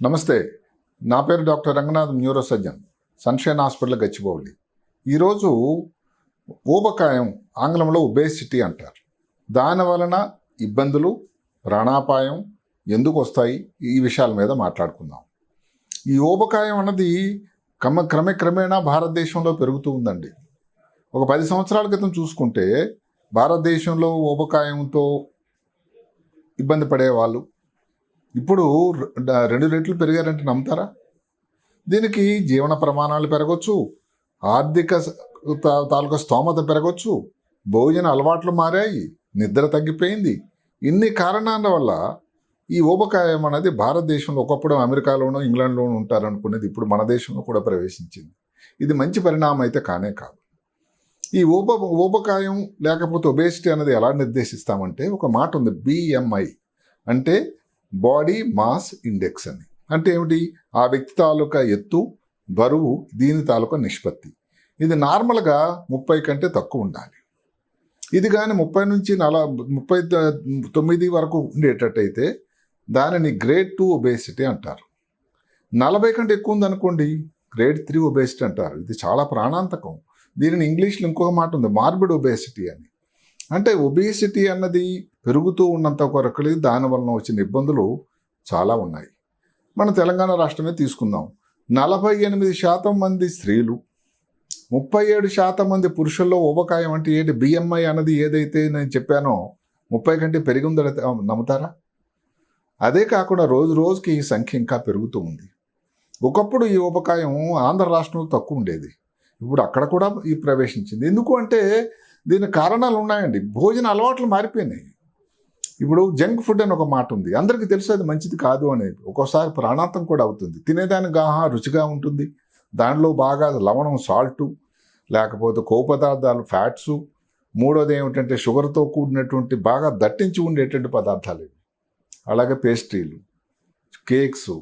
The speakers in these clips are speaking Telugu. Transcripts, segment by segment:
నమస్తే. నా పేరు doctor Ranganath, neuro surgeon, sunshine hospital, Gachibowli. ఈరోజు ఊబకాయం, ఆంగ్లంలో ఒబేసిటీ అంటారు. దాని వలన ఇబ్బందులు, ప్రాణాపాయం ఎందుకు వస్తాయి, ఈ విషయాల మీద మాట్లాడుకుందాం. ఈ ఊబకాయం అన్నది క్రమేణా భారతదేశంలో పెరుగుతూ ఉందండి. ఒక 10 సంవత్సరాల క్రితం చూసుకుంటే భారతదేశంలో ఊబకాయంతో ఇబ్బంది పడేవాళ్ళు ఇప్పుడు 2 రెట్లు పెరిగారంటే నమ్ముతారా? దీనికి జీవన ప్రమాణాలు పెరగచ్చు, ఆర్థిక తాలూకా స్తోమత పెరగచ్చు, భోజన అలవాట్లు మారాయి, నిద్ర తగ్గిపోయింది. ఇన్ని కారణాల వల్ల ఈ ఊబకాయం అనేది భారతదేశంలో, ఒకప్పుడు అమెరికాలోనూ ఇంగ్లాండ్లోనూ ఉంటారనుకునేది ఇప్పుడు మన దేశంలో కూడా ప్రవేశించింది. ఇది మంచి పరిణామం అయితే కానే కాదు. ఈ ఊబకాయం లేకపోతే ఒబేసిటీ అనేది ఎలా నిర్దేశిస్తామంటే, ఒక మాట ఉంది, BMI అంటే బాడీ మాస్ ఇండెక్స్ అని. అంటే ఏమిటి? ఆ వ్యక్తి తాలూకా ఎత్తు, బరువు, దీని తాలూకా నిష్పత్తి. ఇది నార్మల్గా 30 కంటే తక్కువ ఉండాలి. ఇది కానీ 30 నుంచి 39 వరకు ఉండేటట్టయితే దానిని గ్రేడ్ 2 ఒబేసిటీ అంటారు. 40 కంటే ఎక్కువ ఉందనుకోండి, గ్రేడ్ 3 ఒబేసిటీ అంటారు. ఇది చాలా ప్రాణాంతకం. దీనిని ఇంగ్లీష్లో ఇంకొక మాట ఉంది, మార్బిడ్ ఒబేసిటీ అని. అంటే ఒబేసిటీ అన్నది పెరుగుతూ ఉన్నంత వరకు దానివలన వచ్చిన ఇబ్బందులు చాలా ఉన్నాయి. మన తెలంగాణ రాష్ట్రమే తీసుకుందాం. 48% మంది స్త్రీలు, 37% మంది పురుషుల్లో ఊబకాయం అంటే ఏంటి? BMI అన్నది ఏదైతే నేను చెప్పానో 30 కంటే పెరిగి ఉందని నమ్ముతారా? అదే కాకుండా రోజు రోజుకి ఈ సంఖ్య ఇంకా పెరుగుతూ ఉంది. ఒకప్పుడు ఈ ఊబకాయం ఆంధ్ర రాష్ట్రంలో తక్కువ ఉండేది, ఇప్పుడు అక్కడ కూడా ఈ ప్రవేశించింది. ఎందుకు అంటే దీనికి కారణాలు ఉన్నాయండి. భోజన అలవాట్లు మారిపోయినాయి. ఇప్పుడు జంక్ ఫుడ్ అని ఒక మాట ఉంది, అందరికీ తెలుసు అది మంచిది కాదు అనేది. ఒక్కోసారి ప్రాణాంతం కూడా అవుతుంది. తినేదానికి రుచిగా ఉంటుంది, దానిలో బాగా లవణం, సాల్టు, లేకపోతే కొవ్వు పదార్థాలు, ఫ్యాట్సు, మూడోది ఏమిటంటే షుగర్తో కూడినటువంటి బాగా దట్టించి ఉండేటువంటి పదార్థాలు ఇవి. అలాగే పేస్ట్రీలు, కేక్స్,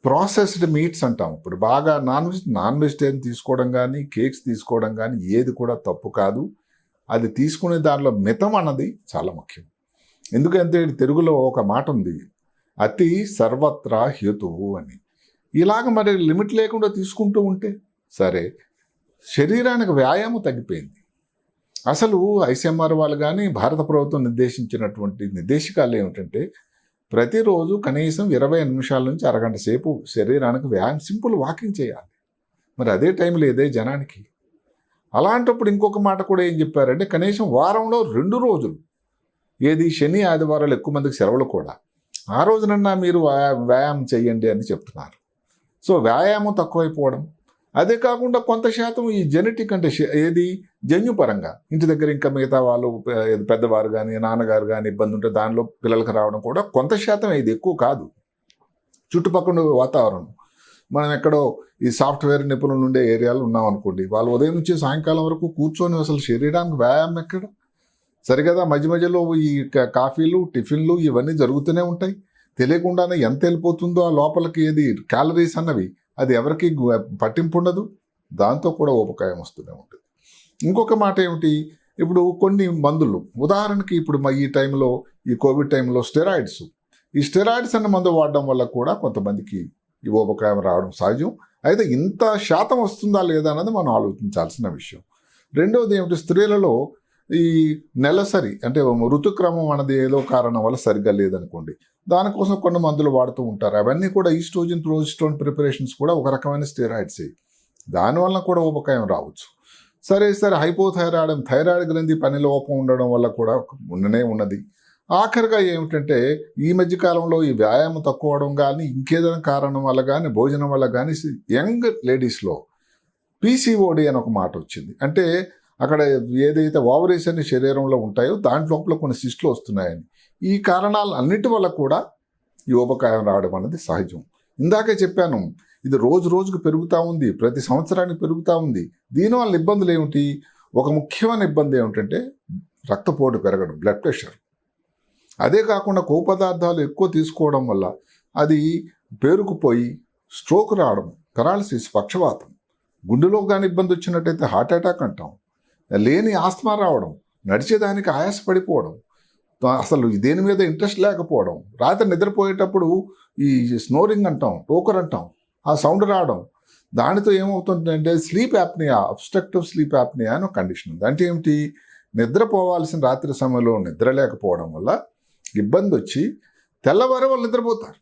ప్రాసెస్డ్ మీట్స్ అంటాం. ఇప్పుడు బాగా నాన్ వెజిటేరియన్ తీసుకోవడం కానీ, కేక్స్ తీసుకోవడం కానీ ఏది కూడా తప్పు కాదు. అది తీసుకునే దానిలో మితం అన్నది చాలా ముఖ్యం. ఎందుకంటే తెలుగులో ఒక మాట ఉంది, అతి సర్వత్రా హేతువు అని. ఇలాగ మరి లిమిట్ లేకుండా తీసుకుంటూ ఉంటే సరే, శరీరానికి వ్యాయామం తగ్గిపోయింది. అసలు ICMR వాళ్ళు కానీ భారత ప్రభుత్వం నిర్దేశించినటువంటి నిర్దేశకాలు ఏమిటంటే, ప్రతిరోజు కనీసం 20 నిమిషాల నుంచి అరగంట సేపు శరీరానికి వ్యాయామం, సింపుల్ వాకింగ్ చేయాలి. మరి అదే టైం లేదే జనానికి. అలాంటప్పుడు ఇంకొక మాట కూడా ఏం చెప్పారంటే, కనీసం వారంలో 2 రోజులు, ఏది శని ఆదివారాలు ఎక్కువ మందికి సెలవులు కూడా, ఆ రోజునన్నా మీరు వ్యాయామం చేయండి అని చెప్తున్నారు. సో వ్యాయామం తక్కువైపోవడం, అదే కాకుండా కొంత శాతం ఈ జెనెటిక్ అంటే ఏది జన్యుపరంగా ఇంటి దగ్గర ఇంకా మిగతా వాళ్ళు పెద్దవారు కానీ నాన్నగారు కానీ ఇబ్బంది ఉంటే దానిలో పిల్లలకు రావడం కూడా కొంత శాతం, ఇది ఎక్కువ కాదు. చుట్టుపక్కల వాతావరణం, మనం ఎక్కడో ఈ సాఫ్ట్వేర్ నిపుణులు ఉండే ఏరియాలో ఉన్నాం అనుకోండి, వాళ్ళు ఉదయం నుంచి సాయంకాలం వరకు కూర్చొని అసలు శరీరానికి వ్యాయామం ఎక్కడ? సరిగదా మధ్య మధ్యలో ఈ కాఫీలు, టిఫిన్లు ఇవన్నీ జరుగుతూనే ఉంటాయి. తెలియకుండానే ఎంత వెళ్ళిపోతుందో ఆ లోపలికి, ఏది క్యాలరీస్ అన్నవి, అది ఎవరికి పట్టింపు ఉండదు. దాంతో కూడా ఊబకాయం వస్తూనే ఉంటుంది. ఇంకొక మాట ఏమిటి? ఇప్పుడు కొన్ని మందులు, ఉదాహరణకి ఇప్పుడు ఈ టైంలో, ఈ కోవిడ్ టైంలో ఈ స్టెరాయిడ్స్ అన్న మందు వాడడం వల్ల కూడా కొంతమందికి ఈ ఊబకాయం రావడం సహజం. అయితే ఇంత శాతం వస్తుందా లేదా అన్నది మనం ఆలోచించాల్సిన విషయం. రెండవది ఏమిటి? స్త్రీలలో ఈ నెలసరి అంటే ఋతుక్రమం అన్నది ఏదో కారణం వల్ల సరిగ్గా లేదనుకోండి, దానికోసం కొన్ని మందులు వాడుతూ ఉంటారు. అవన్నీ కూడా ఈస్ట్రోజన్, ప్రోజెస్టెరాన్ ప్రిపరేషన్స్ కూడా ఒక రకమైన స్టెరాయిడ్సే. దానివల్ల కూడా ఊబకాయం రావచ్చు. సరే థైరాయిడ్ గ్రంథి పని లోపం ఉండడం వల్ల కూడా ఉన్నది. ఆఖరిగా ఏమిటంటే, ఈ మధ్యకాలంలో ఈ వ్యాయామం తక్కువ అవడం కానీ, ఇంకేదైనా కారణం వల్ల కానీ, భోజనం వల్ల కానీ, యంగ్ లేడీస్లో PCOD అని ఒక మాట వచ్చింది. అంటే అక్కడ ఏదైతే ఓవరీస్ అనే శరీరంలో ఉంటాయో దాంట్లోపల కొన్ని సిస్టులు వస్తున్నాయని. ఈ కారణాలు అన్నిటి వల్ల కూడా ఈ ఊబకాయం రావడం అనేది సహజం. ఇందాకే చెప్పాను, ఇది రోజు రోజుకు పెరుగుతూ ఉంది, ప్రతి సంవత్సరానికి పెరుగుతూ ఉంది. దీనివల్ల ఇబ్బందులు ఏమిటి? ఒక ముఖ్యమైన ఇబ్బంది ఏమిటంటే రక్తపోటు పెరగడం, బ్లడ్ ప్రెషర్. అదే కాకుండా కొవ్వు పదార్థాలు ఎక్కువ తీసుకోవడం వల్ల అది పేరుకుపోయి స్ట్రోక్ రావడం, పెరాలసిస్, పక్షవాతం, గుండెలో కానీ ఇబ్బంది వచ్చినట్టయితే హార్ట్ అటాక్ అంటాం, లేని ఆస్తమా రావడం, నడిచేదానికి ఆయాసపడిపోవడం, అసలు దేని మీద ఇంట్రెస్ట్ లేకపోవడం, రాత్రి నిద్రపోయేటప్పుడు ఈ స్నోరింగ్ అంటాం, టోకర్ అంటాం, ఆ సౌండ్ రావడం, దానితో ఏమవుతుందంటే sleep apnea, obstructive sleep apnea అని ఒక కండిషన్ ఉంది. అంటే ఏమిటి, నిద్రపోవాల్సిన రాత్రి సమయంలో నిద్ర లేకపోవడం వల్ల ఇబ్బంది వచ్చి తెల్లవారే వాళ్ళు నిద్రపోతారు,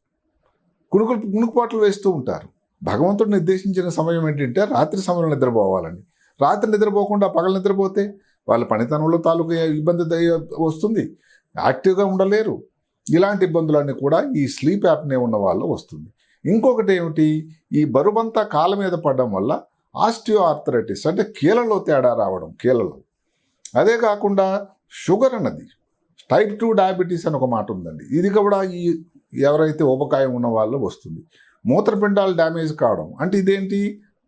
కునుకుపాట్లు వేస్తూ ఉంటారు. భగవంతుడు నిర్దేశించిన సమయం ఏంటంటే రాత్రి సమయంలో నిద్రపోవాలని. రాత్రి నిద్రపోకుండా పగలు నిద్రపోతే వాళ్ళ పనితనంలో తాలూకు ఇబ్బంది వస్తుంది, యాక్టివ్గా ఉండలేరు. ఇలాంటి ఇబ్బందులన్నీ కూడా ఈ స్లీప్ యాప్నే ఉన్న వాళ్ళు వస్తుంది. ఇంకొకటి ఏమిటి, ఈ బరువంతా కాళ్ళ మీద పడడం వల్ల ఆస్టియో ఆర్థరైటిస్ అంటే కీళ్ళలో తేడా రావడం, కీళ్ళలో. అదే కాకుండా షుగర్ అన్నది, టైప్ 2 డయాబెటీస్ అని ఒక మాట ఉందండి, ఇది కూడా ఈ ఎవరైతే ఊబకాయం ఉన్న వాళ్ళు వస్తుంది. మూత్రపిండాలు డ్యామేజ్ కావడం అంటే ఇదేంటి,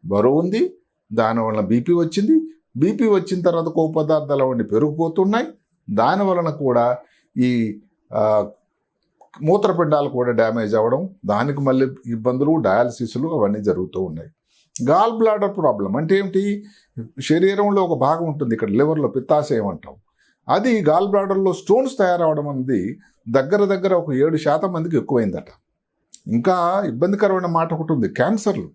బరువు ఉంది, దానివల్ల బీపీ వచ్చింది, బీపీ వచ్చిన తర్వాత కొవ్వు పదార్థాలు అవన్నీ పెరిగిపోతున్నాయి, దాని వలన కూడా ఈ మూత్రపిండాలు కూడా డ్యామేజ్ అవ్వడం, దానికి మళ్ళీ ఇబ్బందులు, డయాలసిస్లు అవన్నీ జరుగుతూ ఉన్నాయి. గాల్ బ్లాడర్ ప్రాబ్లం అంటే ఏమిటి, శరీరంలో ఒక భాగం ఉంటుంది ఇక్కడ లివర్లో, పిత్తాశయం అంటాం, అది గాల్ బ్లాడర్లో స్టోన్స్ తయారవడం అనేది దగ్గర ఒక 7% మందికి ఎక్కువైందట. ఇంకా ఇబ్బందికరమైన మాట ఒకటి ఉంది, క్యాన్సర్లు.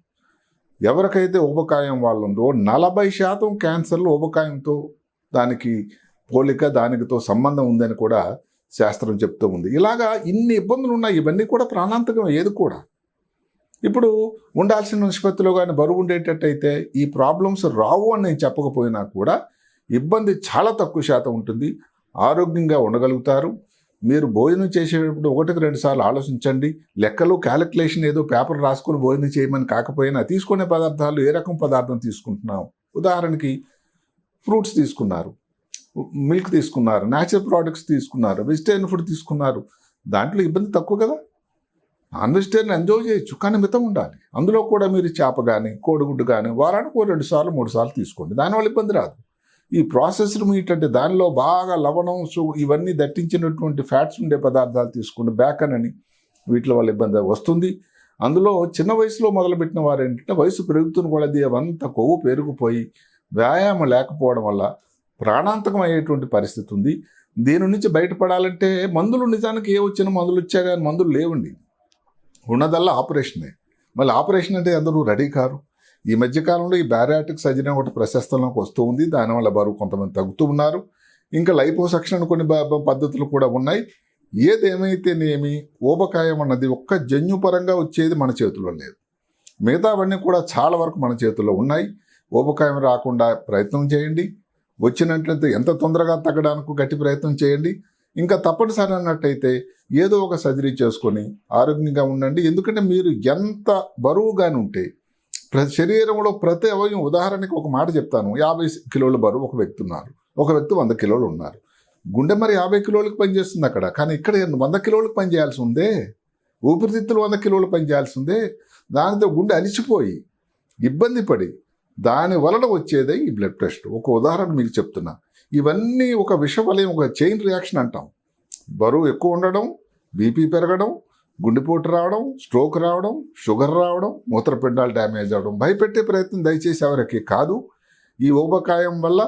ఎవరికైతే ఊబకాయం వాళ్ళు ఉందో 40% క్యాన్సర్లు ఊబకాయంతో దానికి పోలిక, దానికితో సంబంధం ఉందని కూడా శాస్త్రం చెప్తూ ఉంది. ఇలాగా ఇన్ని ఇబ్బందులు ఉన్నాయి, ఇవన్నీ కూడా ప్రాణాంతకం ఏది కూడా. ఇప్పుడు ఉండాల్సిన నిష్పత్తిలో కానీ బరువు ఉండేటట్టయితే ఈ ప్రాబ్లమ్స్ రావు అని నేను చెప్పకపోయినా కూడా ఇబ్బంది చాలా తక్కువ శాతం ఉంటుంది, ఆరోగ్యంగా ఉండగలుగుతారు. మీరు భోజనం చేసేటప్పుడు 1-2 సార్లు ఆలోచించండి. లెక్కలు క్యాలిక్యులేషన్ ఏదో పేపర్ రాసుకొని భోజనం చేయమని కాకపోయినా తీసుకునే పదార్థాలు ఏ రకం పదార్థం తీసుకుంటున్నాం. ఉదాహరణకి ఫ్రూట్స్ తీసుకున్నారు, మిల్క్ తీసుకున్నారు, న్యాచురల్ ప్రోడక్ట్స్ తీసుకున్నారు, వెజిటేరియన్ ఫుడ్ తీసుకున్నారు, దాంట్లో ఇబ్బంది తక్కువ కదా. నాన్ వెజిటేరియన్ ఎంజాయ్ చేయొచ్చు, కానీ మితం ఉండాలి. అందులో కూడా మీరు చేప కానీ కోడిగుడ్డు కానీ వారానికి 2 సార్లు 3 సార్లు తీసుకోండి, దానివల్ల ఇబ్బంది రాదు. ఈ ప్రాసెస్డ్ మీట్ అంటే దానిలో బాగా లవణం, ఇవన్నీ దట్టించినటువంటి ఫ్యాట్స్ ఉండే పదార్థాలు తీసుకోండి, బేకన్ అని, వీటి వల్ల ఇబ్బంది వస్తుంది. అందులో చిన్న వయసులో మొదలుపెట్టిన వారు ఏంటంటే వయసు పెరుగుతున్న కొలది అవంతా కొవ్వు పెరిగిపోయి వ్యాయామం లేకపోవడం వల్ల ప్రాణాంతకం అయ్యేటువంటి పరిస్థితి ఉంది. దీని నుంచి బయటపడాలంటే మందులు, నిజానికి ఏ వచ్చిన మందులు వచ్చా కానీ మందులు లేవండి, ఉన్నదల్లా ఆపరేషనే. మళ్ళీ ఆపరేషన్ అంటే అందరూ రెడీ కారు. ఈ మధ్యకాలంలో ఈ బ్యారియాట్రిక్ సర్జరీ ఒకటి ప్రశస్తంలోకి వస్తూ ఉంది, దానివల్ల బరువు కొంతమంది తగ్గుతూ ఉన్నారు. ఇంకా లైపోసక్షన్ కొన్ని పద్ధతులు కూడా ఉన్నాయి. ఏదేమైతేనేమి ఊబకాయం అన్నది ఒక్క జన్యుపరంగా వచ్చేది మన చేతుల్లో లేదు, మిగతావన్నీ కూడా చాలా వరకు మన చేతుల్లో ఉన్నాయి. ఊబకాయం రాకుండా ప్రయత్నం చేయండి, వచ్చినట్లయితే ఎంత తొందరగా తగ్గడానికి గట్టి ప్రయత్నం చేయండి. ఇంకా తప్పనిసరి అన్నట్టయితే ఏదో ఒక సర్జరీ చేసుకొని ఆరోగ్యంగా ఉండండి. ఎందుకంటే మీరు ఎంత బరువుగాని ఉంటే శరీరంలో ప్రతి అవయవం, ఉదాహరణకి ఒక మాట చెప్తాను, 50 కిలోల బరువు ఒక వ్యక్తి ఉన్నారు, ఒక వ్యక్తి 100 కిలోలు ఉన్నారు. గుండె మరి 50 కిలోలకు పనిచేస్తుంది అక్కడ, కానీ ఇక్కడ 100 కిలోలకు పనిచేయాల్సి ఉందే, ఊపిరితిత్తులు 100 కిలోలు పనిచేయాల్సి ఉందే. దానితో గుండె అలిచిపోయి ఇబ్బంది పడి దాని వలన వచ్చేదే ఈ బ్లడ్ ప్రెషర్. ఒక ఉదాహరణ మీకు చెప్తున్నా, ఇవన్నీ ఒక విషవలయం, ఒక చైన్ రియాక్షన్ అంటాం. బరువు ఎక్కువ ఉండడం, బీపీ పెరగడం, గుండెపోటు రావడం, స్ట్రోక్ రావడం, షుగర్ రావడం, మూత్రపిండాలు డ్యామేజ్ అవ్వడం. భయపెట్టే ప్రయత్నం దయచేసి ఎవరికి కాదు. ఈ ఊబకాయం వల్ల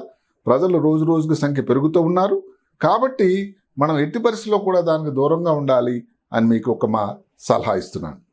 ప్రజలు రోజు రోజుకి సంఖ్య పెరుగుతూ ఉన్నారు. కాబట్టి మనం ఎట్టి పరిస్థితుల్లో కూడా దానికి దూరంగా ఉండాలి అని మీకు ఒక మా సలహా ఇస్తున్నాను.